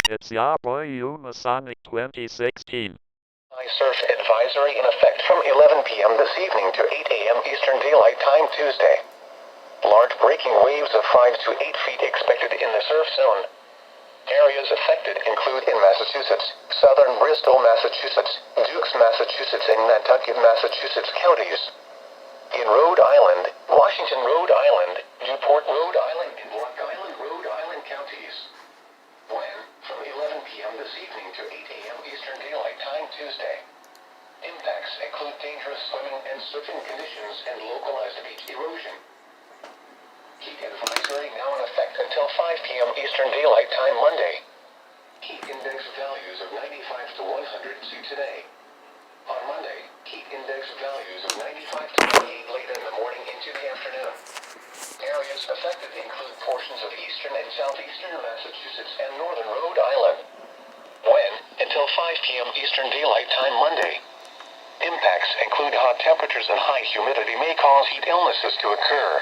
It's your boy Umasonic 2016. Surf advisory in effect from 11 p.m. this evening to 8 a.m. Eastern Daylight Time Tuesday. Large breaking waves of 5 to 8 feet expected in the surf zone. Areas affected include in Massachusetts, southern Bristol, Massachusetts, Dukes, Massachusetts, and Nantucket, Massachusetts counties. In Rhode Island, Washington, Rhode Island, Newport, Rhode Island, and Block Island, Rhode Island counties. When, from 11 p.m. this evening to 8 a.m. Eastern Daylight Time Tuesday. Impacts include dangerous swimming and surfing conditions and localized beach erosion. Heat advisory now in effect until 5 p.m. Eastern Daylight Time Monday. Heat index values of 95 to 100 to today. On Monday, heat index values of 95 to 98 late in the morning into the afternoon. Areas affected include portions of eastern and southeastern Massachusetts and northern Rhode Island. When, until 5 p.m. Eastern Daylight Time Monday. Impacts include hot temperatures and high humidity may cause heat illnesses to occur.